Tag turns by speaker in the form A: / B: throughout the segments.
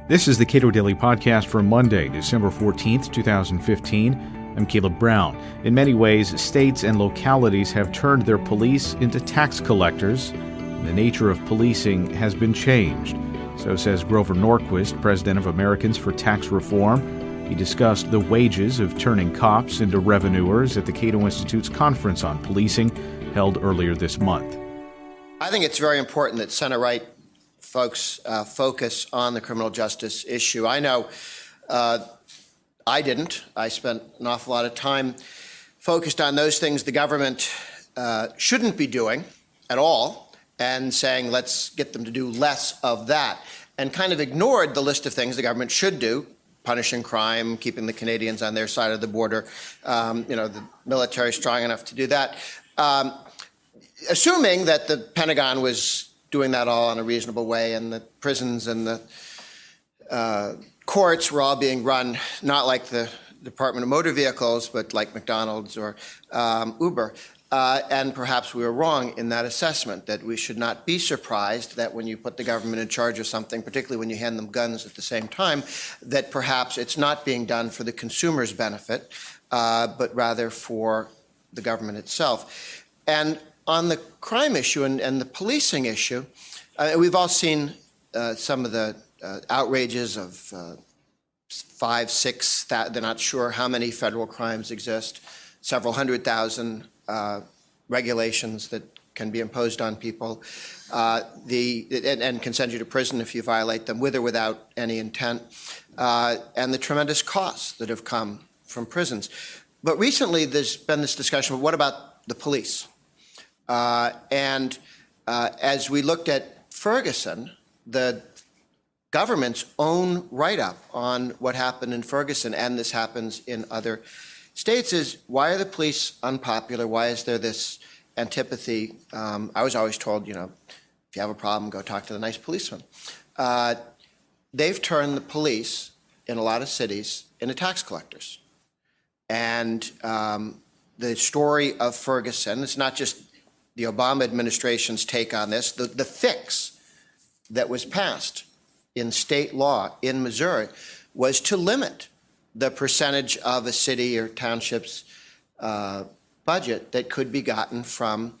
A: This is the Cato Daily Podcast for Monday, December 14th, 2015. I'm Caleb Brown. In many ways, states and localities have turned their police into tax collectors, and the nature of policing has been changed. So says Grover Norquist, president of Americans for Tax Reform. He discussed the wages of turning cops into revenuers at the Cato Institute's conference on policing held earlier this month.
B: I think it's very important that center-right folks focus on the criminal justice issue. I know I didn't. I spent an awful lot of time focused on those things the government shouldn't be doing at all and saying, let's get them to do less of that, and kind of ignored the list of things the government should do: punishing crime, keeping the Canadians on their side of the border, the military strong enough to do that, assuming that the Pentagon was doing that all in a reasonable way, and the prisons and the courts were all being run not like the Department of Motor Vehicles, but like McDonald's or Uber. And perhaps we were wrong in that assessment, that we should not be surprised that when you put the government in charge of something, particularly when you hand them guns at the same time, that perhaps it's not being done for the consumer's benefit, but rather for the government itself. And on the crime issue and the policing issue, we've all seen some of the outrages of 5, 6, they're not sure how many federal crimes exist, several 100,000 regulations that can be imposed on people, and can send you to prison if you violate them, with or without any intent, and the tremendous costs that have come from prisons. But recently there's been this discussion of what about the police? As we looked at Ferguson, the government's own write-up on what happened in Ferguson, and this happens in other states, is why are the police unpopular? Why is there this antipathy? I was always told, if you have a problem, go talk to the nice policeman. They've turned the police in a lot of cities into tax collectors. And the story of Ferguson, it's not just the Obama administration's take on this. The fix that was passed in state law in Missouri was to limit the percentage of a city or township's budget that could be gotten from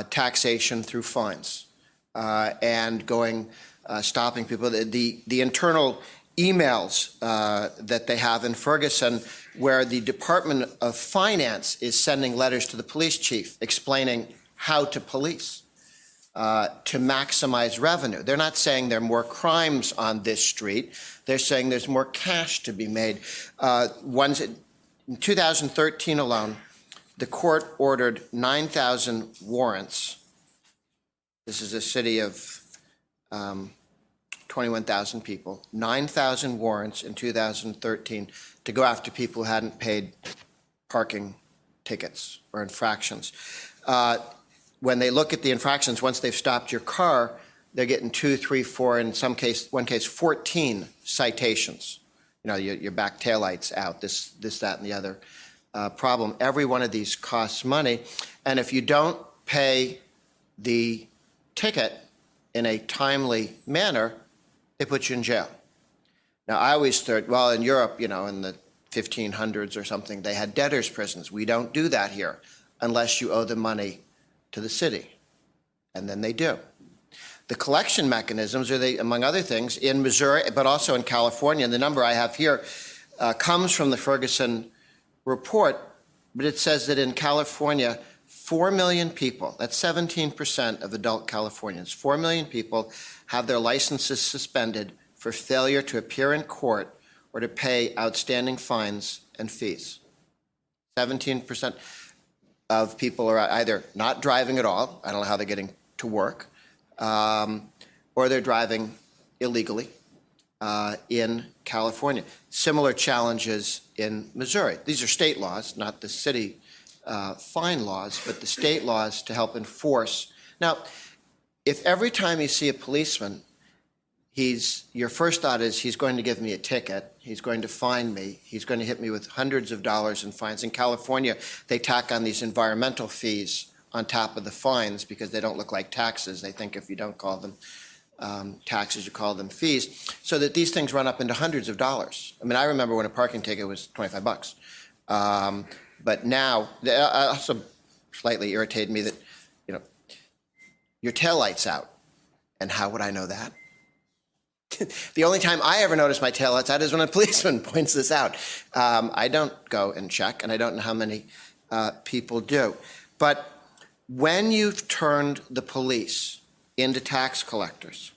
B: taxation through fines and stopping people. The internal emails that they have in Ferguson, where the Department of Finance is sending letters to the police chief explaining how to police, to maximize revenue. They're not saying there are more crimes on this street. They're saying there's more cash to be made. In 2013 alone, the court ordered 9,000 warrants. This is a city of 21,000 people. 9,000 warrants in 2013 to go after people who hadn't paid parking tickets or infractions. When they look at the infractions, once they've stopped your car, they're getting 2, 3, 4, in one case, 14 citations. Your back taillight's out, this, that, and the other problem. Every one of these costs money. And if you don't pay the ticket in a timely manner, they put you in jail. Now, I always thought, well, in Europe, in the 1500s or something, they had debtors' prisons. We don't do that here unless you owe the money to the city, and then they do. The collection mechanisms are, among other things, in Missouri, but also in California, and the number I have here comes from the Ferguson report, but it says that in California, 4 million people, that's 17% of adult Californians, 4 million people have their licenses suspended for failure to appear in court or to pay outstanding fines and fees. 17% of people are either not driving at all, I don't know how they're getting to work, or they're driving illegally in California. Similar challenges in Missouri. These are state laws, not the city fine laws, but the state laws to help enforce. Now, if every time you see a policeman, your first thought is he's going to give me a ticket, he's going to fine me, he's going to hit me with hundreds of dollars in fines. In California, they tack on these environmental fees on top of the fines because they don't look like taxes. They think if you don't call them taxes, you call them fees, so that these things run up into hundreds of dollars. I mean, I remember when a parking ticket was 25 bucks. But now, also slightly irritated me that, your taillight's out. And how would I know that? The only time I ever notice my taillight's out is when a policeman points this out. I don't go and check, and I don't know how many people do. But when you've turned the police into tax collectors,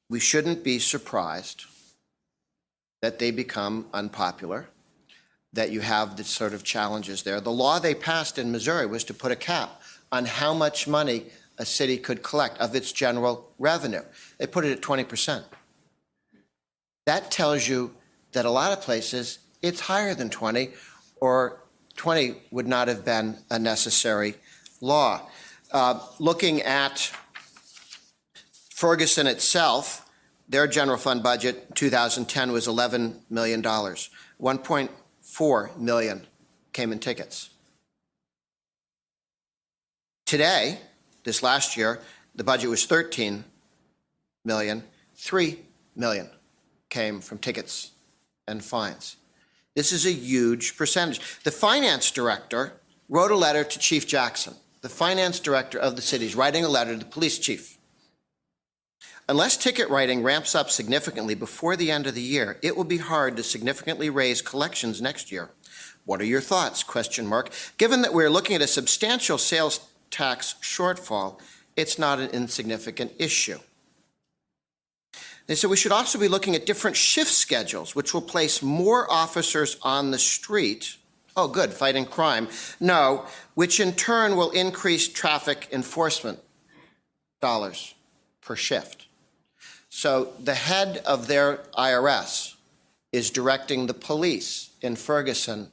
B: we shouldn't be surprised that they become unpopular, that you have the sort of challenges there. The law they passed in Missouri was to put a cap on how much money a city could collect of its general revenue. They put it at 20%. That tells you that a lot of places it's higher than 20, or 20 would not have been a necessary law. Looking at Ferguson itself, their general fund budget in 2010 was $11 million. 1.4 million came in tickets. Today, this last year, the budget was 13 million. 3 million came from tickets and fines. This is a huge percentage. The finance director wrote a letter to Chief Jackson, the finance director of the city, is writing a letter to the police chief. Unless ticket writing ramps up significantly before the end of the year, it will be hard to significantly raise collections next year. What are your thoughts? ? Given that we're looking at a substantial sales tax shortfall, it's not an insignificant issue. They said we should also be looking at different shift schedules, which will place more officers on the street. Oh, good, fighting crime. No, which in turn will increase traffic enforcement dollars per shift. So the head of their IRS is directing the police in Ferguson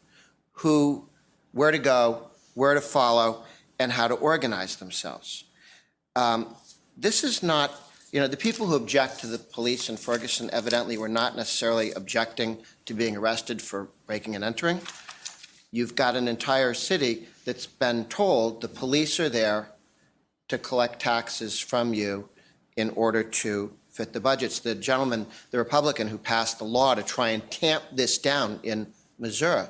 B: where to go, where to follow, and how to organize themselves. This is not, the people who object to the police in Ferguson evidently were not necessarily objecting to being arrested for breaking and entering. You've got an entire city that's been told the police are there to collect taxes from you in order to fit the budgets. The gentleman, the Republican who passed the law to try and tamp this down in Missouri,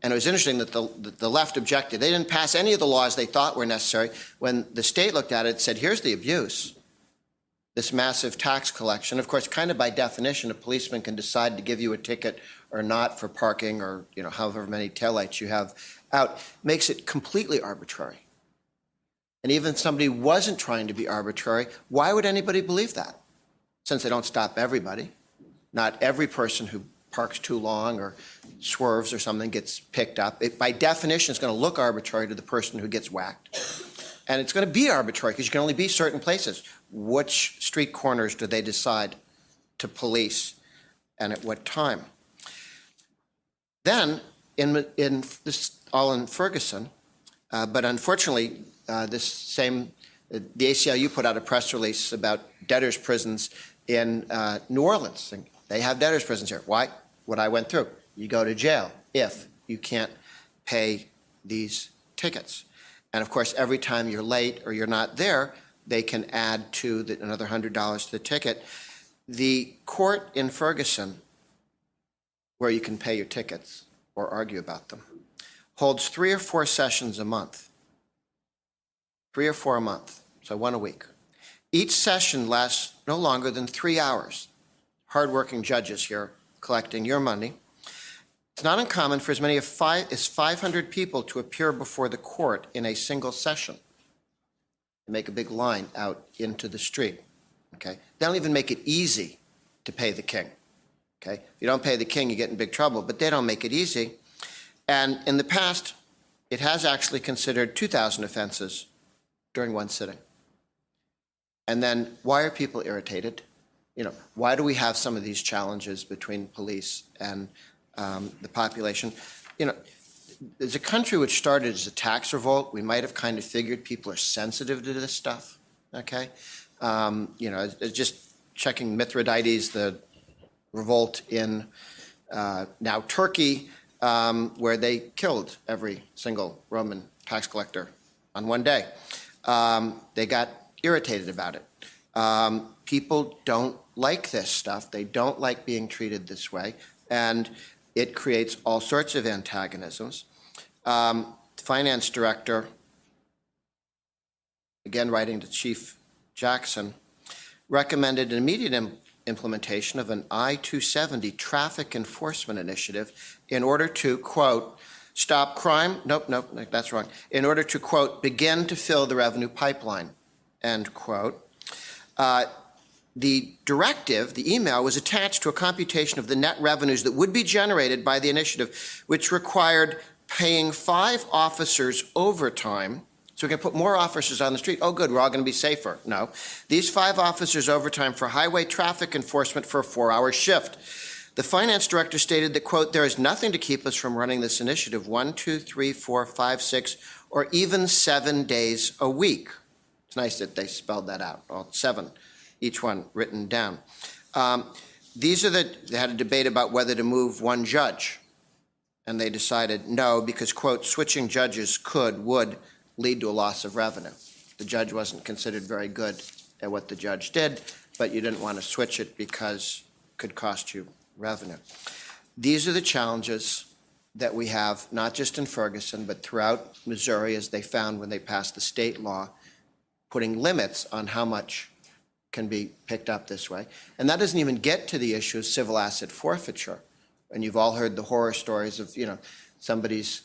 B: and it was interesting that the left objected. They didn't pass any of the laws they thought were necessary. When the state looked at it, it said, here's the abuse, this massive tax collection. Of course, kind of by definition, a policeman can decide to give you a ticket or not for parking or however many taillights you have out. Makes it completely arbitrary. And even if somebody wasn't trying to be arbitrary, why would anybody believe that? Since they don't stop everybody. Not every person who parks too long or swerves or something gets picked up. It, by definition, is going to look arbitrary to the person who gets whacked. And it's going to be arbitrary because you can only be certain places. Which street corners do they decide to police and at what time? Then, in this all in Ferguson, but unfortunately, the ACLU put out a press release about debtors' prisons in New Orleans. And they have debtors' prisons here. Why? What I went through. You go to jail if you can't pay these tickets. And of course, every time you're late or you're not there, they can add to another $100 to the ticket. The court in Ferguson, where you can pay your tickets or argue about them, holds 3 or 4 sessions a month. 3 or 4 a month, so 1 a week. Each session lasts no longer than 3 hours. Hardworking judges here collecting your money. It's not uncommon for as many as 500 people to appear before the court in a single session. They make a big line out into the street. Okay? They don't even make it easy to pay the king. Okay? If you don't pay the king, you get in big trouble, but they don't make it easy. And in the past, it has actually considered 2,000 offenses during one sitting. And then why are people irritated? Why do we have some of these challenges between police and the population? As a country which started as a tax revolt, we might have kind of figured people are sensitive to this stuff, okay? Just checking Mithridates, the revolt in now Turkey, where they killed every single Roman tax collector on one day. They got irritated about it. People don't like this stuff. They don't like being treated this way, and it creates all sorts of antagonisms. Finance director, again writing to Chief Jackson, recommended an immediate implementation of an I-270 traffic enforcement initiative in order to, quote, stop crime, nope, that's wrong, in order to, quote, begin to fill the revenue pipeline, end quote. The directive, the email, was attached to a computation of the net revenues that would be generated by the initiative, which required paying 5 officers overtime. So we can put more officers on the street. Oh, good, we're all going to be safer. No. These 5 officers overtime for highway traffic enforcement for a 4-hour shift. The finance director stated that, quote, there is nothing to keep us from running this initiative 1, 2, 3, 4, 5, 6, or even 7 days a week. It's nice that they spelled that out, all 7, each one written down. They had a debate about whether to move 1 judge, and they decided no, because, quote, switching judges would lead to a loss of revenue. The judge wasn't considered very good at what the judge did, but you didn't want to switch it because it could cost you revenue. These are the challenges that we have, not just in Ferguson, but throughout Missouri, as they found when they passed the state law, putting limits on how much can be picked up this way. And that doesn't even get to the issue of civil asset forfeiture. And you've all heard the horror stories of, somebody's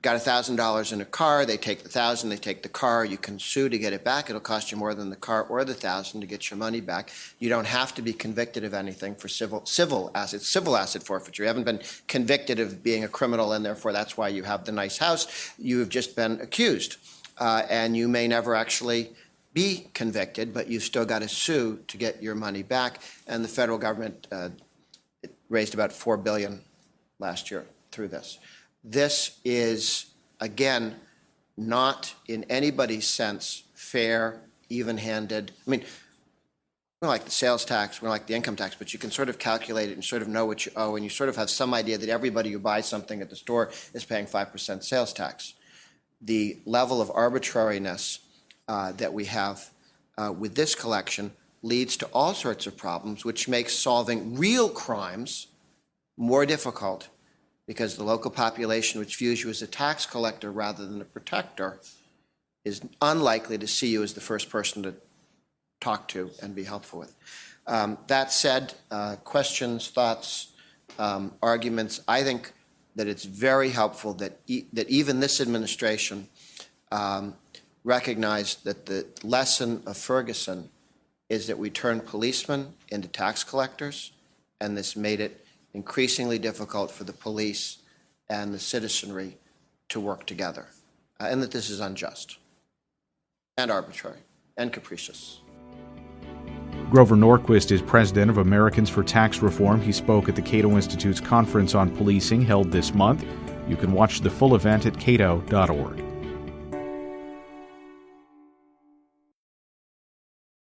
B: got $1,000 in a car, they take the $1,000, they take the car, you can sue to get it back. It'll cost you more than the car or the $1,000 to get your money back. You don't have to be convicted of anything for civil asset forfeiture. You haven't been convicted of being a criminal, and therefore that's why you have the nice house. You have just been accused, and you may never actually be convicted, but you've still got to sue to get your money back. And the federal government raised about $4 billion last year through this. This is, again, not in anybody's sense fair, even-handed. I mean, we don't like the sales tax, we don't like the income tax, but you can sort of calculate it and sort of know what you owe, and you sort of have some idea that everybody who buys something at the store is paying 5% sales tax. The level of arbitrariness that we have with this collection leads to all sorts of problems, which makes solving real crimes more difficult, because the local population, which views you as a tax collector rather than a protector, is unlikely to see you as the first person to talk to and be helpful with. That said, questions, thoughts, arguments, I think that it's very helpful that even this administration recognized that the lesson of Ferguson is that we turned policemen into tax collectors, and this made it increasingly difficult for the police and the citizenry to work together, and that this is unjust and arbitrary and capricious.
A: Grover Norquist is president of Americans for Tax Reform. He spoke at the Cato Institute's conference on policing held this month. You can watch the full event at cato.org.